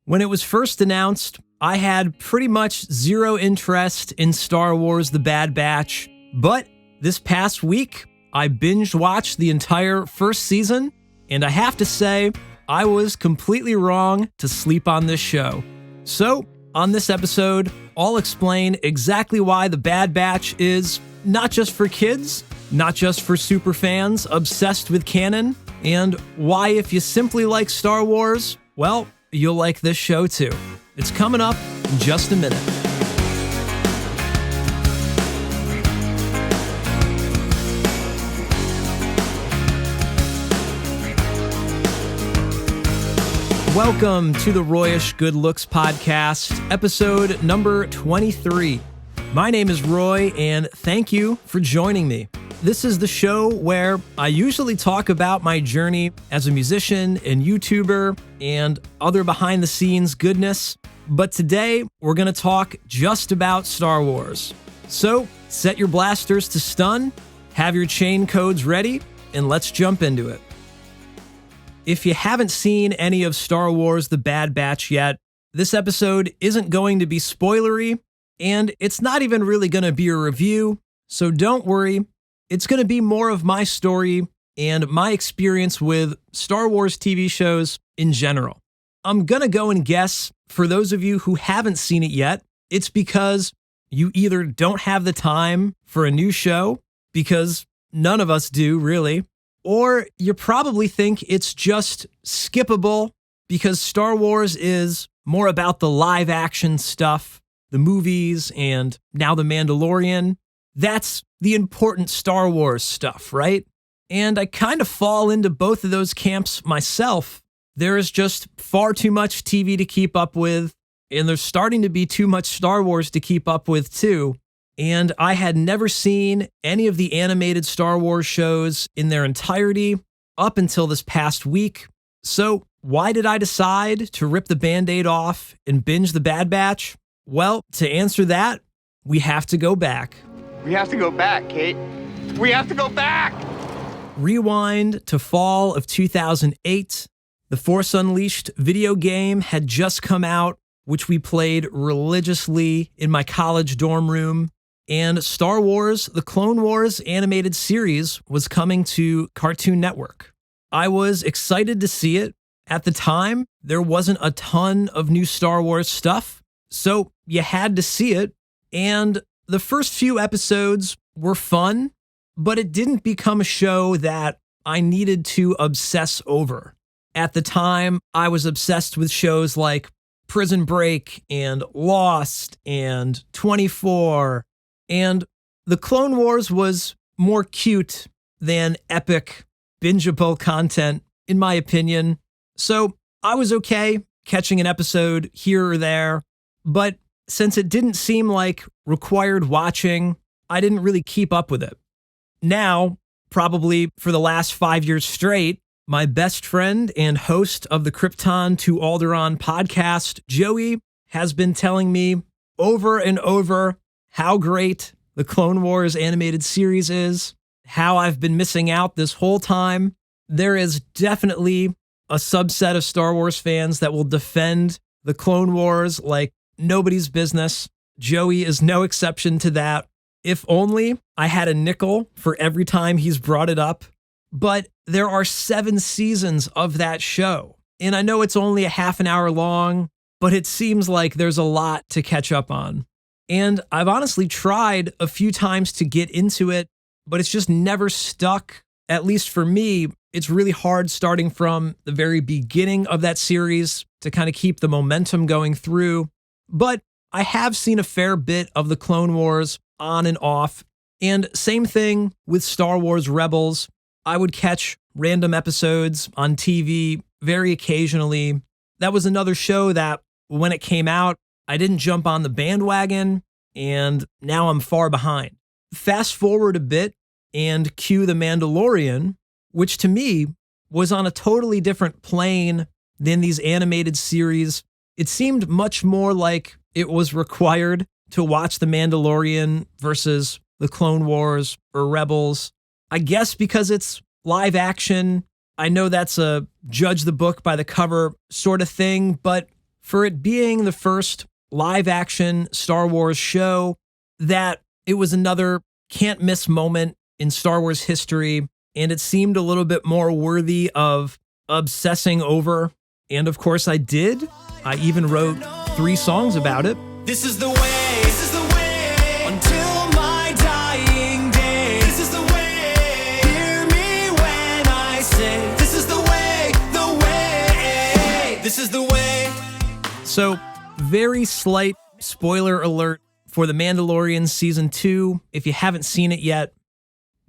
When it was first announced, I had pretty much zero interest in Star Wars The Bad Batch, but this past week, I binge watched the entire first season, and I have to say, I was completely wrong to sleep on this show. So, on this episode, I'll explain exactly why The Bad Batch is not just for kids, not just for super fans obsessed with canon, and why if you simply like Star Wars, well, you'll like this show too. It's coming up in just a minute. Welcome to the Royish Good Looks Podcast, episode number 23. My name is Roy, and thank you for joining me. This is the show where I usually talk about my journey as a musician and YouTuber and other behind-the-scenes goodness, but today we're going to talk just about Star Wars. So set your blasters to stun, have your chain codes ready, and let's jump into it. If you haven't seen any of Star Wars The Bad Batch yet, this episode isn't going to be spoilery, and it's not even really going to be a review, so don't worry. It's going to be more of my story and my experience with Star Wars TV shows in general. I'm going to go and guess, for those of you who haven't seen it yet, it's because you either don't have the time for a new show, because none of us do really, or you probably think it's just skippable because Star Wars is more about the live action stuff, the movies, and now the Mandalorian. That's the important Star Wars stuff, right? And I kind of fall into both of those camps myself. There is just far too much TV to keep up with, and there's starting to be too much Star Wars to keep up with too. And I had never seen any of the animated Star Wars shows in their entirety up until this past week. So why did I decide to rip the Band-Aid off and binge The Bad Batch? Well, to answer that, we have to go back. We have to go back, Kate. We have to go back! Rewind to fall of 2008. The Force Unleashed video game had just come out, which we played religiously in my college dorm room. And Star Wars, the Clone Wars animated series was coming to Cartoon Network. I was excited to see it. At the time, there wasn't a ton of new Star Wars stuff, so you had to see it. And the first few episodes were fun, but it didn't become a show that I needed to obsess over. At the time, I was obsessed with shows like Prison Break and Lost and 24, and the Clone Wars was more cute than epic, bingeable content, in my opinion. So I was okay catching an episode here or there, but since it didn't seem like required watching, I didn't really keep up with it. Now, probably for the last 5 years straight, my best friend and host of the Krypton to Alderaan podcast, Joey, has been telling me over and over how great the Clone Wars animated series is, how I've been missing out this whole time. There is definitely a subset of Star Wars fans that will defend the Clone Wars like nobody's business. Joey is no exception to that. If only I had a nickel for every time he's brought it up. But there are 7 seasons of that show. And I know it's only a half an hour long, but it seems like there's a lot to catch up on. And I've honestly tried a few times to get into it, but it's just never stuck. At least for me, it's really hard starting from the very beginning of that series to kind of keep the momentum going through. But I have seen a fair bit of the Clone Wars on and off. And same thing with Star Wars Rebels. I would catch random episodes on TV very occasionally. That was another show that when it came out, I didn't jump on the bandwagon, and now I'm far behind. Fast forward a bit and cue The Mandalorian, which to me was on a totally different plane than these animated series. It seemed much more like it was required to watch The Mandalorian versus the Clone Wars or Rebels. I guess because it's live action. I know that's a judge the book by the cover sort of thing, but for it being the first live-action Star Wars show, that it was another can't-miss moment in Star Wars history, and it seemed a little bit more worthy of obsessing over. And of course I did. I even wrote 3 songs about it. This is the way, until my dying day. This is the way, hear me when I say, this is the way, this is the way. So, very slight spoiler alert for The Mandalorian Season 2, if you haven't seen it yet.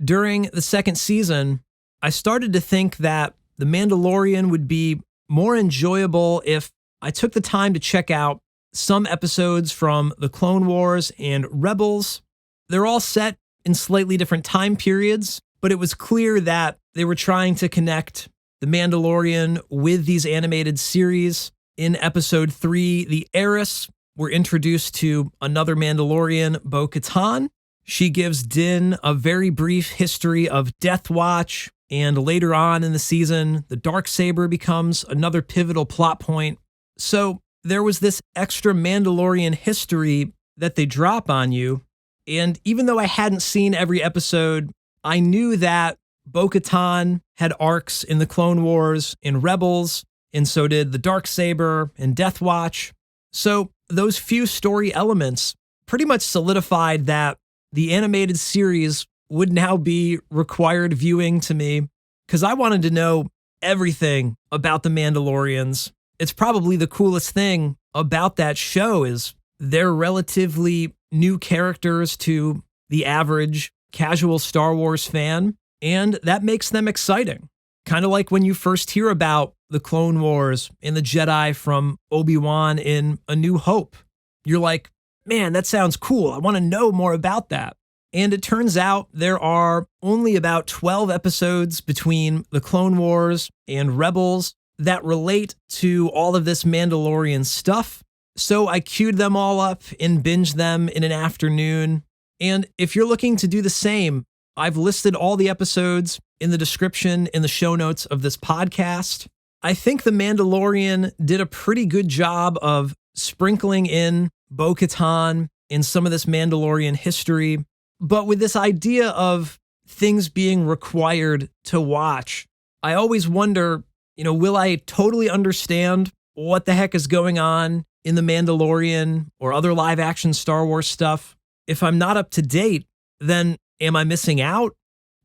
During the second season, I started to think that The Mandalorian would be more enjoyable if I took the time to check out some episodes from The Clone Wars and Rebels. They're all set in slightly different time periods, but it was clear that they were trying to connect The Mandalorian with these animated series. In episode 3, The Heiress, we're introduced to another Mandalorian, Bo-Katan. She gives Din a very brief history of Death Watch, and later on in the season, the Darksaber becomes another pivotal plot point. So there was this extra Mandalorian history that they drop on you, and even though I hadn't seen every episode, I knew that Bo-Katan had arcs in the Clone Wars and Rebels, and so did the Darksaber and Death Watch. So those few story elements pretty much solidified that the animated series would now be required viewing to me, because I wanted to know everything about the Mandalorians. It's probably the coolest thing about that show is they're relatively new characters to the average casual Star Wars fan, and that makes them exciting. Kind of like when you first hear about the Clone Wars and the Jedi from Obi-Wan in A New Hope. You're like, man, that sounds cool. I want to know more about that. And it turns out there are only about 12 episodes between the Clone Wars and Rebels that relate to all of this Mandalorian stuff. So I queued them all up and binged them in an afternoon. And if you're looking to do the same, I've listed all the episodes in the description in the show notes of this podcast. I think The Mandalorian did a pretty good job of sprinkling in Bo-Katan in some of this Mandalorian history, but with this idea of things being required to watch, I always wonder, will I totally understand what the heck is going on in The Mandalorian or other live action Star Wars stuff? If I'm not up to date, then am I missing out?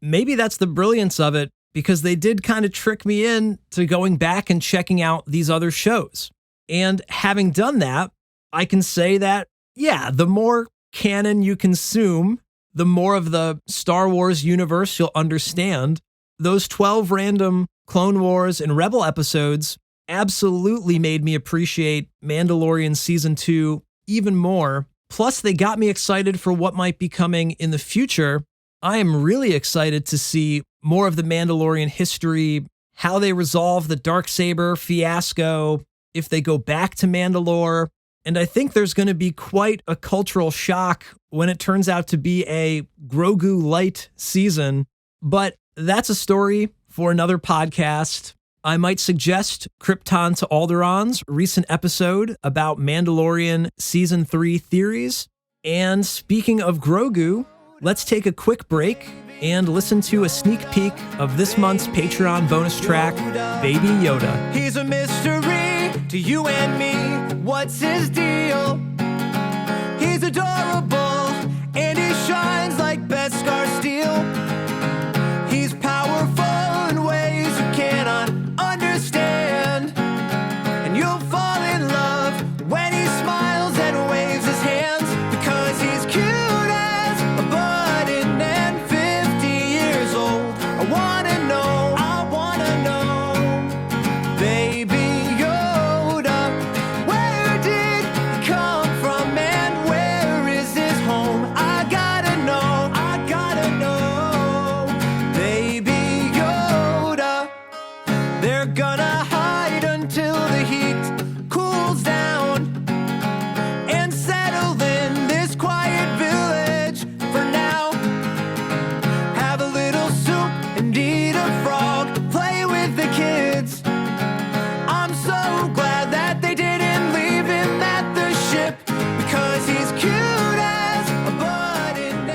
Maybe that's the brilliance of it, because they did kind of trick me in to going back and checking out these other shows. And having done that, I can say that, yeah, the more canon you consume, the more of the Star Wars universe you'll understand. Those 12 random Clone Wars and Rebel episodes absolutely made me appreciate Mandalorian Season 2 even more. Plus, they got me excited for what might be coming in the future. I am really excited to see more of the Mandalorian history, how they resolve the Darksaber fiasco, if they go back to Mandalore. And I think there's going to be quite a cultural shock when it turns out to be a Grogu light season. But that's a story for another podcast. I might suggest Krypton to Alderaan's recent episode about Mandalorian Season 3 theories. And speaking of Grogu, let's take a quick break and listen to a sneak peek of this month's Patreon bonus track, Baby Yoda. He's a mystery to you and me. What's his deal? He's adorable and he shines like Beskar steel. He's powerful in ways you cannot understand, and you'll fall in love when he smiles and waves his hands, because he's cute as a button and 50 years old. I wanna know, Baby Yoda, where did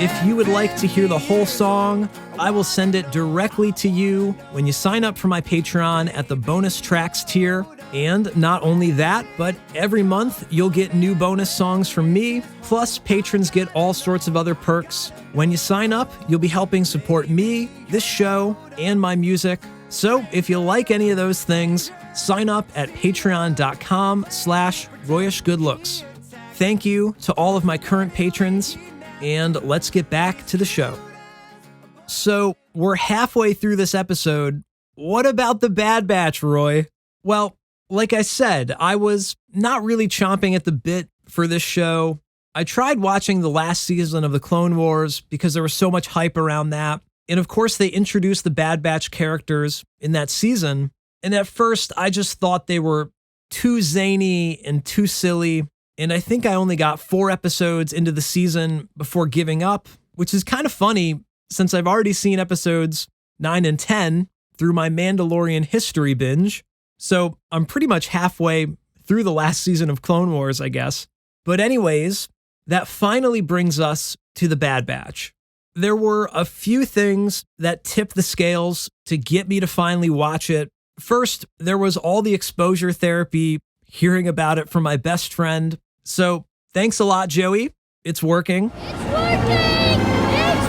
If you would like to hear the whole song, I will send it directly to you when you sign up for my Patreon at the bonus tracks tier. And not only that, but every month you'll get new bonus songs from me, plus patrons get all sorts of other perks. When you sign up, you'll be helping support me, this show, and my music. So if you like any of those things, sign up at patreon.com/royishgoodlooks. Thank you to all of my current patrons, and let's get back to the show. So we're halfway through this episode. What about the Bad Batch, Roy? Well, like I said, I was not really chomping at the bit for this show. I tried watching the last season of the Clone Wars because there was so much hype around that. And of course, they introduced the Bad Batch characters in that season. And at first, I just thought they were too zany and too silly. And I think I only got 4 episodes into the season before giving up, which is kind of funny since I've already seen episodes 9 and 10 through my Mandalorian history binge. So I'm pretty much halfway through the last season of Clone Wars, I guess. But anyways, that finally brings us to the Bad Batch. There were a few things that tipped the scales to get me to finally watch it. First, there was all the exposure therapy, hearing about it from my best friend. So thanks a lot, Joey. It's working. It's working! It's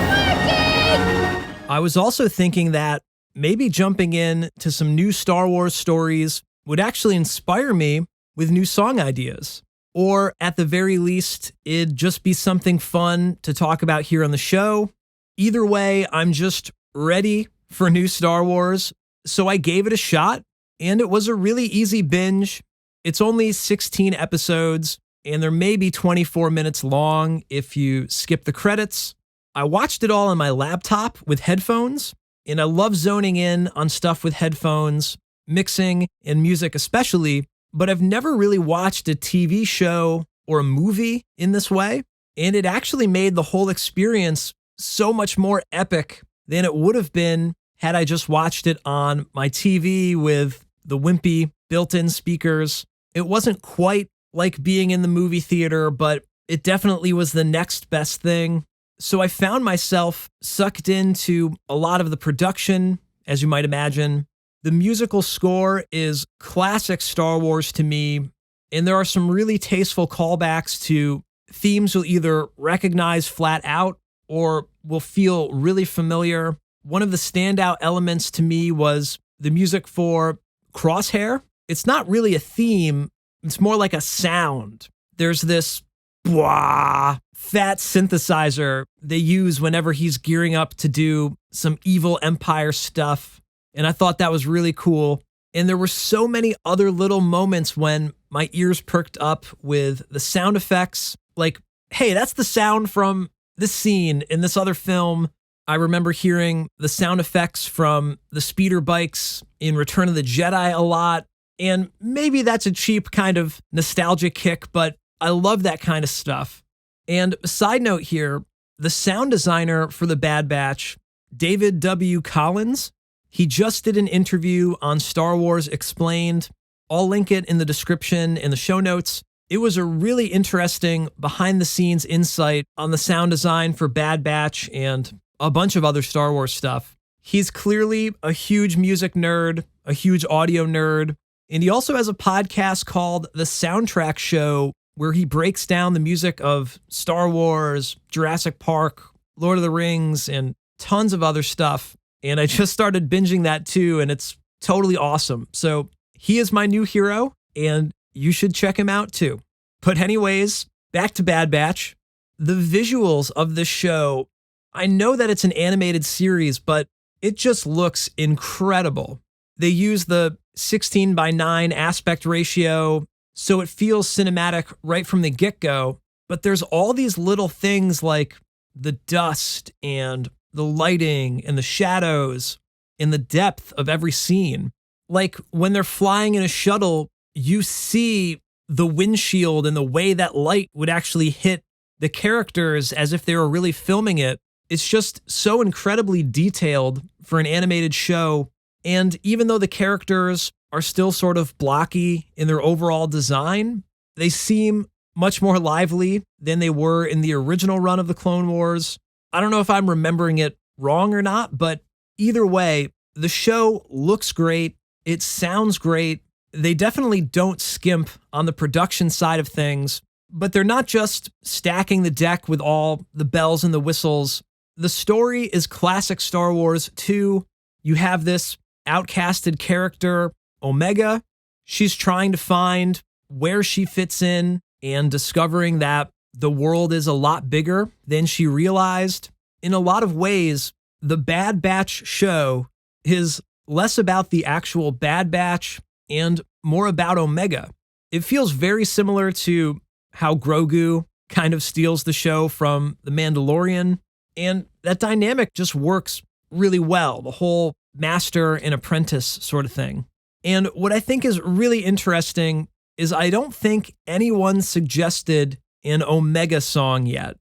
working! I was also thinking that maybe jumping in to some new Star Wars stories would actually inspire me with new song ideas. Or at the very least, it'd just be something fun to talk about here on the show. Either way, I'm just ready for new Star Wars. So I gave it a shot, and it was a really easy binge. It's only 16 episodes, and they're maybe 24 minutes long if you skip the credits. I watched it all on my laptop with headphones, and I love zoning in on stuff with headphones, mixing and music especially, but I've never really watched a TV show or a movie in this way, and it actually made the whole experience so much more epic than it would have been had I just watched it on my TV with the wimpy built-in speakers. It wasn't quite like being in the movie theater, but it definitely was the next best thing. So I found myself sucked into a lot of the production, as you might imagine. The musical score is classic Star Wars to me, and there are some really tasteful callbacks to themes you'll either recognize flat out or will feel really familiar. One of the standout elements to me was the music for Crosshair. It's not really a theme, it's more like a sound. There's this bwah, fat synthesizer they use whenever he's gearing up to do some evil Empire stuff. And I thought that was really cool. And there were so many other little moments when my ears perked up with the sound effects. Like, hey, that's the sound from this scene in this other film. I remember hearing the sound effects from the speeder bikes in Return of the Jedi a lot. And maybe that's a cheap kind of nostalgic kick, but I love that kind of stuff. And side note here, the sound designer for the Bad Batch, David W. Collins, he just did an interview on Star Wars Explained. I'll link it in the description in the show notes. It was a really interesting behind-the-scenes insight on the sound design for Bad Batch and a bunch of other Star Wars stuff. He's clearly a huge music nerd, a huge audio nerd, and he also has a podcast called The Soundtrack Show, where he breaks down the music of Star Wars, Jurassic Park, Lord of the Rings, and tons of other stuff. And I just started binging that too, and it's totally awesome. So he is my new hero, and you should check him out too. But anyways, back to Bad Batch. The visuals of this show, I know that it's an animated series, but it just looks incredible. They use the 16:9 aspect ratio, so it feels cinematic right from the get-go. But there's all these little things like the dust and the lighting and the shadows and the depth of every scene. Like when they're flying in a shuttle, you see the windshield and the way that light would actually hit the characters as if they were really filming it. It's just so incredibly detailed for an animated show. And even though the characters are still sort of blocky in their overall design, they seem much more lively than they were in the original run of the Clone Wars. I don't know if I'm remembering it wrong or not, but either way, the show looks great. It sounds great. They definitely don't skimp on the production side of things, but they're not just stacking the deck with all the bells and the whistles. The story is classic Star Wars too. You have this outcasted character, Omega. She's trying to find where she fits in and discovering that the world is a lot bigger than she realized. In a lot of ways, the Bad Batch show is less about the actual Bad Batch and more about Omega. It feels very similar to how Grogu kind of steals the show from The Mandalorian, and that dynamic just works really well, the whole master and apprentice sort of thing. And what I think is really interesting is I don't think anyone suggested an Omega song yet.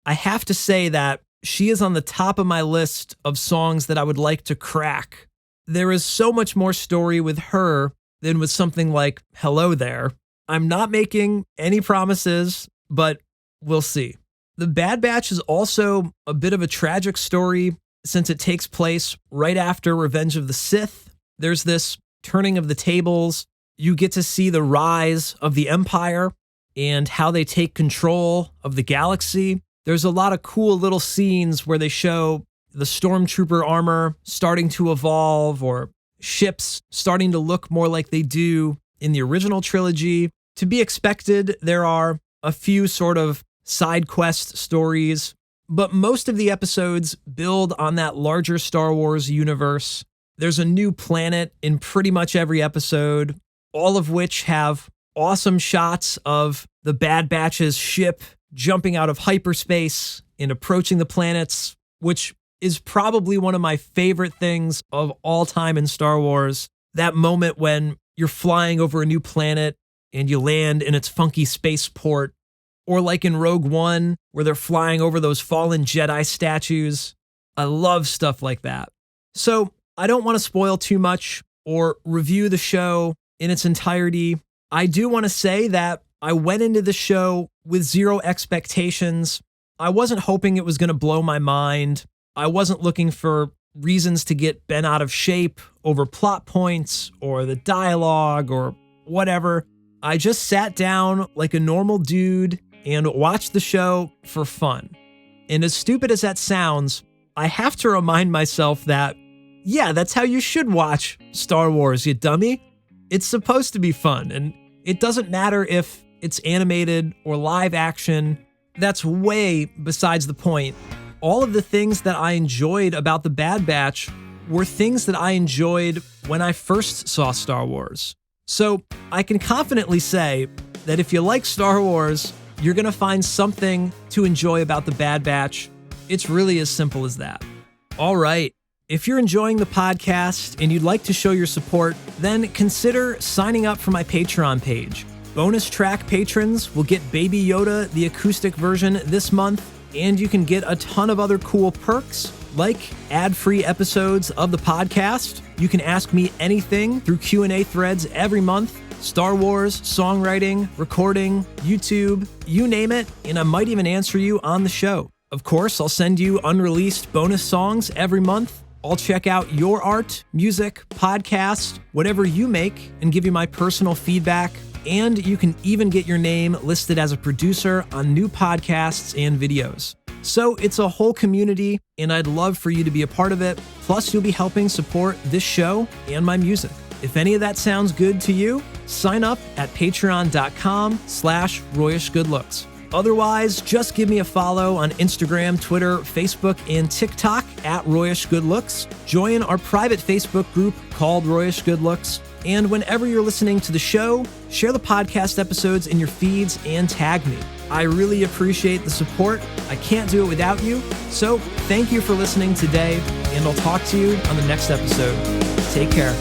I have to say that she is on the top of my list of songs that I would like to crack. There is so much more story with her than with something like Hello There. I'm not making any promises, but we'll see. The Bad Batch is also a bit of a tragic story since it takes place right after Revenge of the Sith. There's this turning of the tables. You get to see the rise of the Empire and how they take control of the galaxy. There's a lot of cool little scenes where they show the stormtrooper armor starting to evolve or ships starting to look more like they do in the original trilogy. To be expected, there are a few sort of side quest stories, but most of the episodes build on that larger Star Wars universe. There's a new planet in pretty much every episode, all of which have awesome shots of the Bad Batch's ship jumping out of hyperspace and approaching the planets, which is probably one of my favorite things of all time in Star Wars. That moment when you're flying over a new planet and you land in its funky spaceport, or like in Rogue One, where they're flying over those fallen Jedi statues. I love stuff like that. So I don't want to spoil too much or review the show in its entirety. I do want to say that I went into the show with zero expectations. I wasn't hoping it was going to blow my mind. I wasn't looking for reasons to get bent out of shape over plot points or the dialogue or whatever. I just sat down like a normal dude and watched the show for fun. And as stupid as that sounds, I have to remind myself that, yeah, that's how you should watch Star Wars, you dummy. It's supposed to be fun, and it doesn't matter if it's animated or live action. That's way besides the point. All of the things that I enjoyed about The Bad Batch were things that I enjoyed when I first saw Star Wars. So I can confidently say that if you like Star Wars, you're going to find something to enjoy about The Bad Batch. It's really as simple as that. All right. If you're enjoying the podcast and you'd like to show your support, then consider signing up for my Patreon page. Bonus track patrons will get Baby Yoda, the acoustic version, this month, and you can get a ton of other cool perks, like ad-free episodes of the podcast. You can ask me anything through Q&A threads every month. Star Wars, songwriting, recording, YouTube, you name it, and I might even answer you on the show. Of course, I'll send you unreleased bonus songs every month. I'll check out your art, music, podcast, whatever you make, and give you my personal feedback. And you can even get your name listed as a producer on new podcasts and videos. So it's a whole community, and I'd love for you to be a part of it. Plus, you'll be helping support this show and my music. If any of that sounds good to you, sign up at patreon.com/RoyishGoodLooks. Otherwise, just give me a follow on Instagram, Twitter, Facebook, and TikTok at Royish Good Looks. Join our private Facebook group called Royish Good Looks. And whenever you're listening to the show, share the podcast episodes in your feeds and tag me. I really appreciate the support. I can't do it without you. So thank you for listening today, and I'll talk to you on the next episode. Take care.